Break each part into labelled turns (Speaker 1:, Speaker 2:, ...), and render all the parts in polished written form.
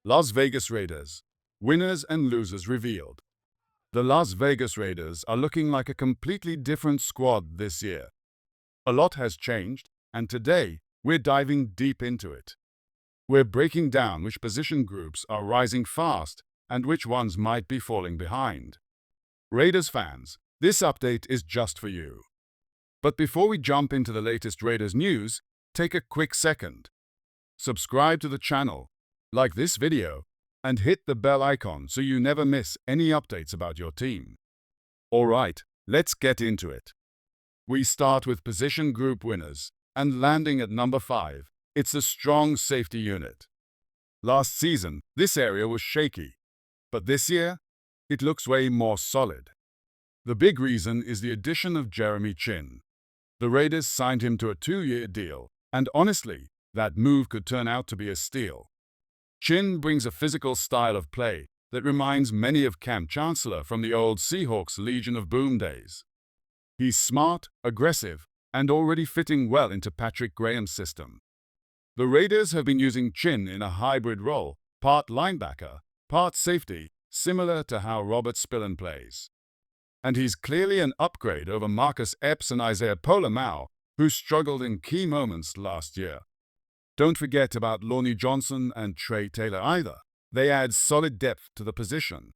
Speaker 1: Las Vegas Raiders. Winners and losers revealed. The Las Vegas Raiders are looking like a completely different squad this year. A lot has changed, and today we're diving deep into it. We're breaking down which position groups are rising fast and which ones might be falling behind. Raiders fans, this update is just for you. But before we jump into the latest Raiders news, take a quick second. Subscribe to the channel, like this video, and hit the bell icon so you never miss any updates about your team. Alright, let's get into it. We start with position group winners, and landing at number 5, it's the strong safety unit. Last season, this area was shaky, but this year, it looks way more solid. The big reason is the addition of Jeremy Chinn. The Raiders signed him to a 2-year deal, and honestly, that move could turn out to be a steal. Chinn brings a physical style of play that reminds many of Cam Chancellor from the old Seahawks Legion of Boom days. He's smart, aggressive, and already fitting well into Patrick Graham's system. The Raiders have been using Chinn in a hybrid role, part linebacker, part safety, similar to how Robert Spillane plays. And he's clearly an upgrade over Marcus Epps and Isaiah Pola-Mao, who struggled in key moments last year. Don't forget about Lonnie Johnson and Trey Taylor either. They add solid depth to the position.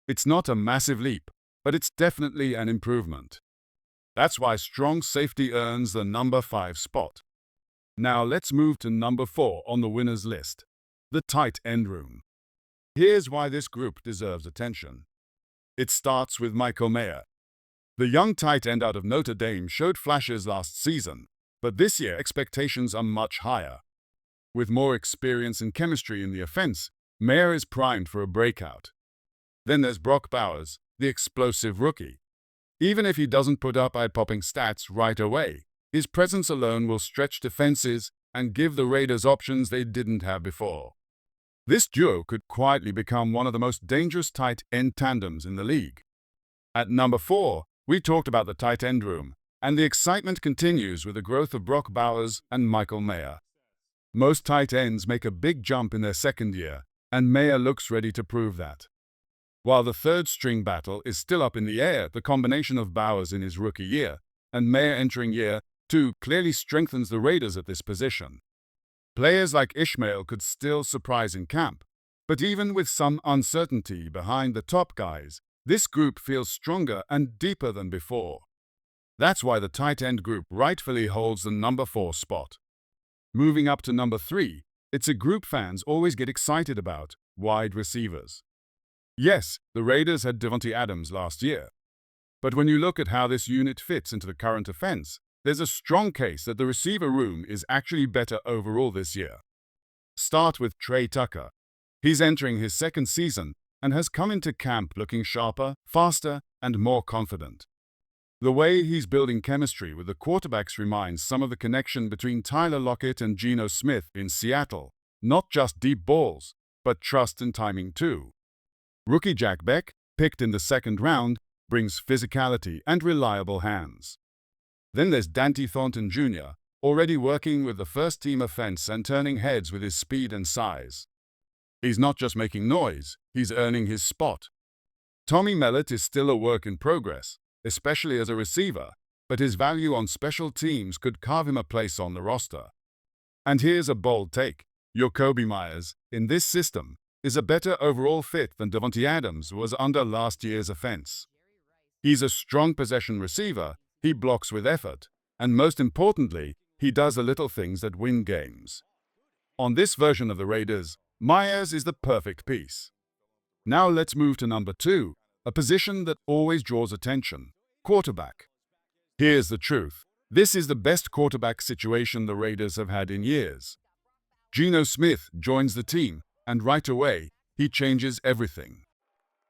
Speaker 1: It's not a massive leap, but it's definitely an improvement. That's why strong safety earns the number 5 spot. Now let's move to number 4 on the winners list, the tight end room. Here's why this group deserves attention. It starts with Michael Mayer. The young tight end out of Notre Dame showed flashes last season, but this year expectations are much higher. With more experience and chemistry in the offense, Mayer is primed for a breakout. Then there's Brock Bowers, the explosive rookie. Even if he doesn't put up eye-popping stats right away, his presence alone will stretch defenses and give the Raiders options they didn't have before. This duo could quietly become one of the most dangerous tight end tandems in the league. At number 4, we talked about the tight end room, and the excitement continues with the growth of Brock Bowers and Michael Mayer. Most tight ends make a big jump in their second year, and Mayer looks ready to prove that. While the third-string battle is still up in the air, the combination of Bowers in his rookie year and Mayer entering year 2 clearly strengthens the Raiders at this position. Players like Ishmael could still surprise in camp, but even with some uncertainty behind the top guys, this group feels stronger and deeper than before. That's why the tight end group rightfully holds the number 4 spot. Moving up to number 3, it's a group fans always get excited about, wide receivers. Yes, the Raiders had Davante Adams last year, but when you look at how this unit fits into the current offense, there's a strong case that the receiver room is actually better overall this year. Start with Trey Tucker. He's entering his second season and has come into camp looking sharper, faster, and more confident. The way he's building chemistry with the quarterbacks reminds some of the connection between Tyler Lockett and Geno Smith in Seattle. Not just deep balls, but trust and timing too. Rookie Jack Beck, picked in the second round, brings physicality and reliable hands. Then there's Dante Thornton Jr., already working with the first-team offense and turning heads with his speed and size. He's not just making noise, he's earning his spot. Tommy Mellott is still a work in progress, especially as a receiver, but his value on special teams could carve him a place on the roster. And here's a bold take. Jakobi Meyers, in this system, is a better overall fit than Davante Adams was under last year's offense. He's a strong possession receiver, he blocks with effort, and most importantly, he does the little things that win games. On this version of the Raiders, Meyers is the perfect piece. Now let's move to number 2, a position that always draws attention, quarterback. Here's the truth. This is the best quarterback situation the Raiders have had in years. Geno Smith joins the team, and right away, he changes everything.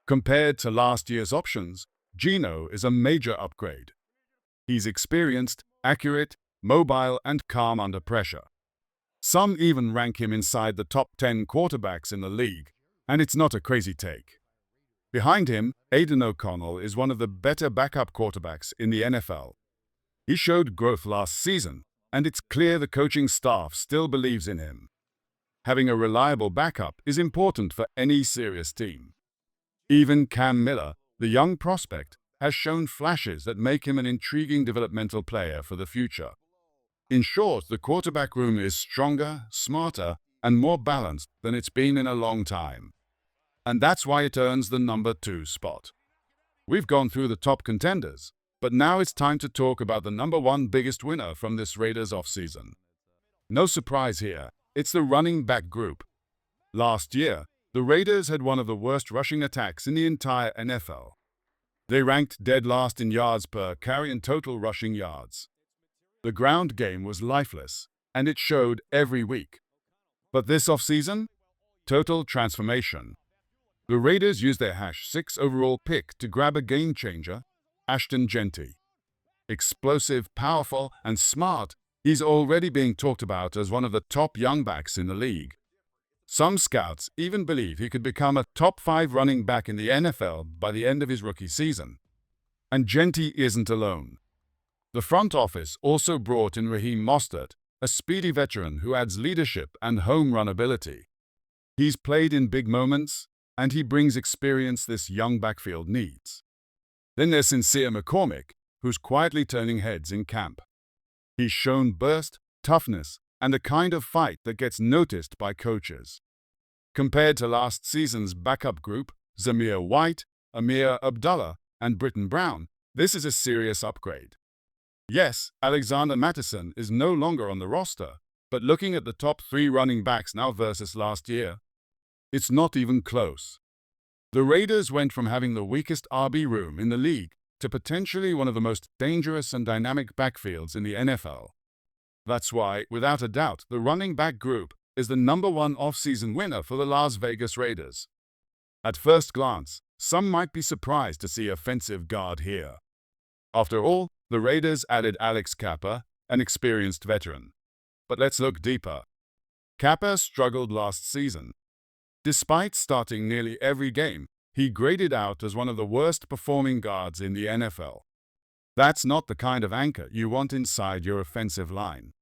Speaker 1: Compared to last year's options, Geno is a major upgrade. He's experienced, accurate, mobile, and calm under pressure. Some even rank him inside the top 10 quarterbacks in the league, and it's not a crazy take. Behind him, Aidan O'Connell is one of the better backup quarterbacks in the NFL. He showed growth last season, and it's clear the coaching staff still believes in him. Having a reliable backup is important for any serious team. Even Cam Miller, the young prospect, has shown flashes that make him an intriguing developmental player for the future. In short, the quarterback room is stronger, smarter, and more balanced than it's been in a long time. And that's why it earns the number 2 spot. We've gone through the top contenders, but now it's time to talk about the number 1 biggest winner from this Raiders offseason. No surprise here, it's the running back group. Last year, the Raiders had one of the worst rushing attacks in the entire NFL. They ranked dead last in yards per carry and total rushing yards. The ground game was lifeless, and it showed every week. But this offseason, total transformation. The Raiders used their #6 overall pick to grab a game-changer, Ashton Jeanty. Explosive, powerful, and smart, he's already being talked about as one of the top young backs in the league. Some scouts even believe he could become a top 5 running back in the NFL by the end of his rookie season. And Jeanty isn't alone. The front office also brought in Raheem Mostert, a speedy veteran who adds leadership and home run ability. He's played in big moments, and he brings experience this young backfield needs. Then there's Sincere McCormick, who's quietly turning heads in camp. He's shown burst, toughness, and a kind of fight that gets noticed by coaches. Compared to last season's backup group, Zamir White, Amir Abdullah, and Britton Brown, this is a serious upgrade. Yes, Alexander Mattison is no longer on the roster, but looking at the top 3 running backs now versus last year, it's not even close. The Raiders went from having the weakest RB room in the league to potentially one of the most dangerous and dynamic backfields in the NFL. That's why, without a doubt, the running back group is the number 1 offseason winner for the Las Vegas Raiders. At first glance, some might be surprised to see offensive guard here. After all, the Raiders added Alex Cappa, an experienced veteran. But let's look deeper. Cappa struggled last season. Despite starting nearly every game, he graded out as one of the worst performing guards in the NFL. That's not the kind of anchor you want inside your offensive line.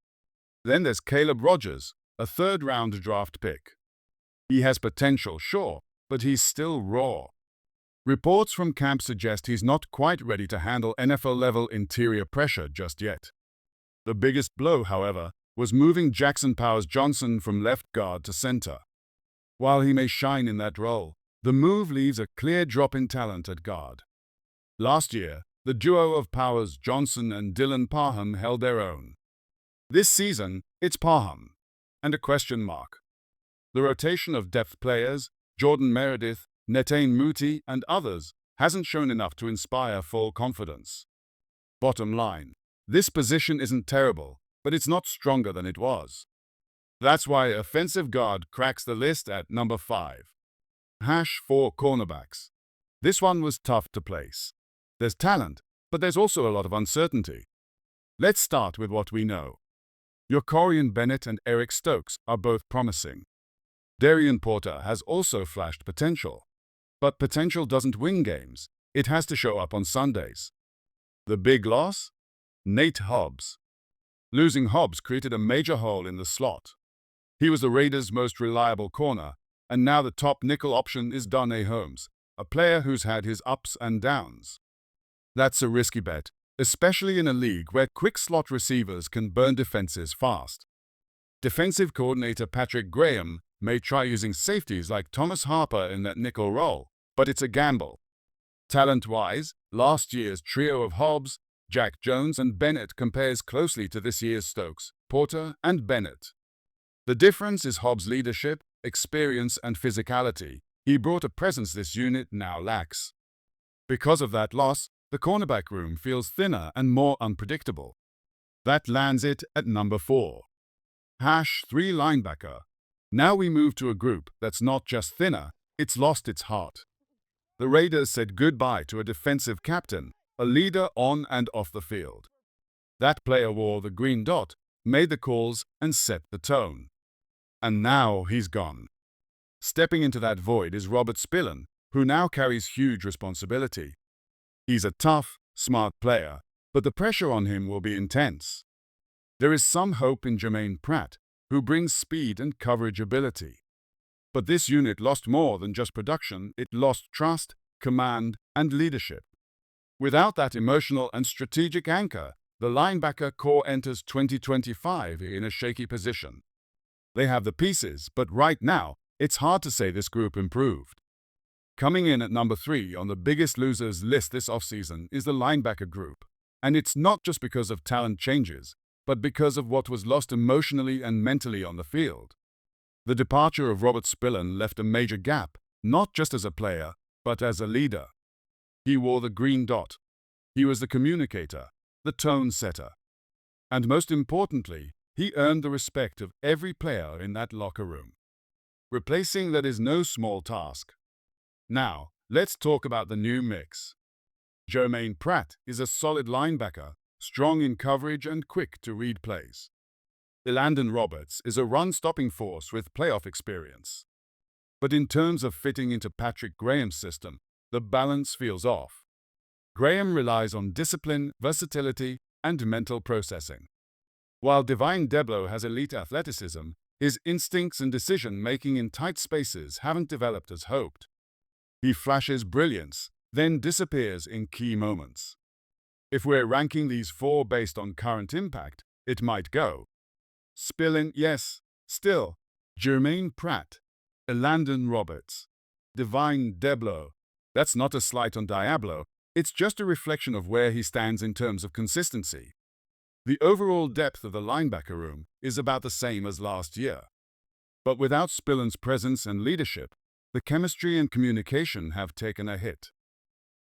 Speaker 1: Then there's Caleb Rogers, a 3rd-round draft pick. He has potential, sure, but he's still raw. Reports from camp suggest he's not quite ready to handle NFL-level interior pressure just yet. The biggest blow, however, was moving Jackson Powers-Johnson from left guard to center. While he may shine in that role, the move leaves a clear drop in talent at guard. Last year, the duo of Powers-Johnson and Dylan Parham held their own. This season, it's Parham, and a question mark. The rotation of depth players, Jordan Meredith, Netane Muti, and others, hasn't shown enough to inspire full confidence. Bottom line, this position isn't terrible, but it's not stronger than it was. That's why offensive guard cracks the list at number 5. #4 cornerbacks. This one was tough to place. There's talent, but there's also a lot of uncertainty. Let's start with what we know. Jacorian Bennett and Eric Stokes are both promising. Darian Porter has also flashed potential. But potential doesn't win games. It has to show up on Sundays. The big loss? Nate Hobbs. Losing Hobbs created a major hole in the slot. He was the Raiders' most reliable corner, and now the top nickel option is Darnay Holmes, a player who's had his ups and downs. That's a risky bet, especially in a league where quick slot receivers can burn defenses fast. Defensive coordinator Patrick Graham may try using safeties like Thomas Harper in that nickel role, but it's a gamble. Talent-wise, last year's trio of Hobbs, Jack Jones, and Bennett compares closely to this year's Stokes, Porter, and Bennett. The difference is Hobbs' leadership, experience, and physicality. He brought a presence this unit now lacks. Because of that loss, the cornerback room feels thinner and more unpredictable. That lands it at number 4. #3 linebacker. Now we move to a group that's not just thinner, it's lost its heart. The Raiders said goodbye to a defensive captain, a leader on and off the field. That player wore the green dot, made the calls, and set the tone. And now he's gone. Stepping into that void is Robert Spillane, who now carries huge responsibility. He's a tough, smart player, but the pressure on him will be intense. There is some hope in Jermaine Pratt, who brings speed and coverage ability. But this unit lost more than just production, it lost trust, command, and leadership. Without that emotional and strategic anchor, the linebacker core enters 2025 in a shaky position. They have the pieces, but right now, it's hard to say this group improved. Coming in at number 3 on the biggest losers list this offseason is the linebacker group. And it's not just because of talent changes, but because of what was lost emotionally and mentally on the field. The departure of Robert Spillane left a major gap, not just as a player, but as a leader. He wore the green dot. He was the communicator, the tone setter. And most importantly, he earned the respect of every player in that locker room. Replacing that is no small task. Now, let's talk about the new mix. Jermaine Pratt is a solid linebacker, strong in coverage and quick to read plays. Elandon Roberts is a run-stopping force with playoff experience. But in terms of fitting into Patrick Graham's system, the balance feels off. Graham relies on discipline, versatility, and mental processing. While Divine Deablo has elite athleticism, his instincts and decision-making in tight spaces haven't developed as hoped. He flashes brilliance, then disappears in key moments. If we're ranking these 4 based on current impact, it might go Spillane, yes, still, Jermaine Pratt, Elandon Roberts, Divine Deablo. That's not a slight on Diablo, it's just a reflection of where he stands in terms of consistency. The overall depth of the linebacker room is about the same as last year. But without Spillane's presence and leadership, the chemistry and communication have taken a hit.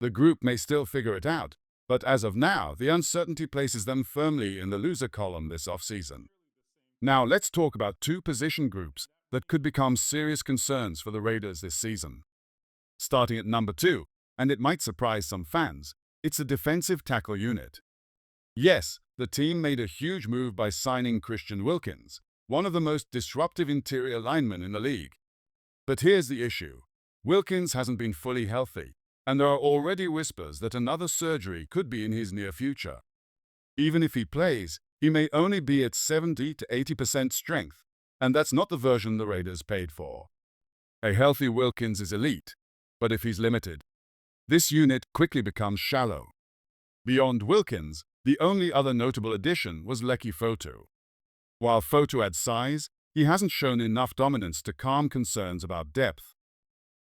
Speaker 1: The group may still figure it out, but as of now, the uncertainty places them firmly in the loser column this offseason. Now let's talk about 2 position groups that could become serious concerns for the Raiders this season. Starting at number 2, and it might surprise some fans, it's a defensive tackle unit. Yes, the team made a huge move by signing Christian Wilkins, one of the most disruptive interior linemen in the league. But here's the issue. Wilkins hasn't been fully healthy, and there are already whispers that another surgery could be in his near future. Even if he plays, he may only be at 70 to 80% strength, and that's not the version the Raiders paid for. A healthy Wilkins is elite, but if he's limited, this unit quickly becomes shallow. Beyond Wilkins, the only other notable addition was Leki Fotu. While Fotu had size, he hasn't shown enough dominance to calm concerns about depth.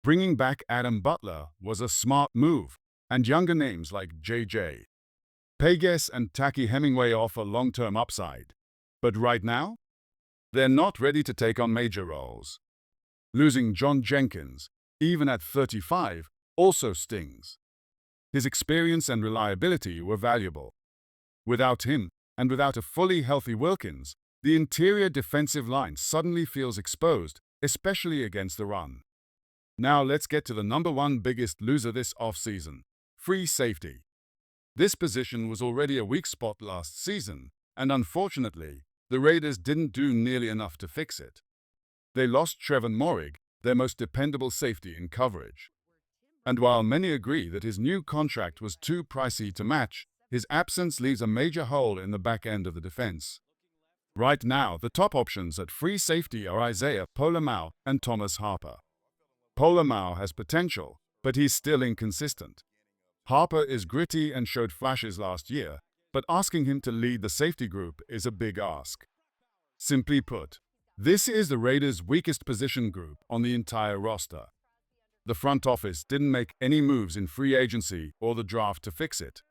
Speaker 1: Bringing back Adam Butler was a smart move, and younger names like J.J. Pegues and Taki Hemingway offer long-term upside. But right now, they're not ready to take on major roles. Losing John Jenkins, even at 35, also stings. His experience and reliability were valuable. Without him, and without a fully healthy Wilkins, the interior defensive line suddenly feels exposed, especially against the run. Now let's get to the number 1 biggest loser this offseason, free safety. This position was already a weak spot last season, and unfortunately, the Raiders didn't do nearly enough to fix it. They lost Trevon Moehrig, their most dependable safety in coverage. And while many agree that his new contract was too pricey to match, his absence leaves a major hole in the back end of the defense. Right now, the top options at free safety are Isaiah Pola-Mao and Thomas Harper. Pola-Mao has potential, but he's still inconsistent. Harper is gritty and showed flashes last year, but asking him to lead the safety group is a big ask. Simply put, this is the Raiders' weakest position group on the entire roster. The front office didn't make any moves in free agency or the draft to fix it.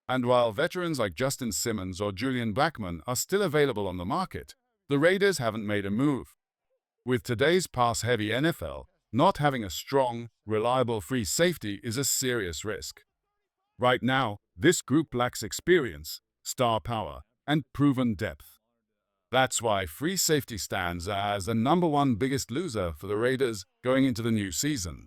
Speaker 1: And while veterans like Justin Simmons or Julian Blackmon are still available on the market, the Raiders haven't made a move. With today's pass-heavy NFL, not having a strong, reliable free safety is a serious risk. Right now, this group lacks experience, star power, and proven depth. That's why free safety stands as the number 1 biggest loser for the Raiders going into the new season.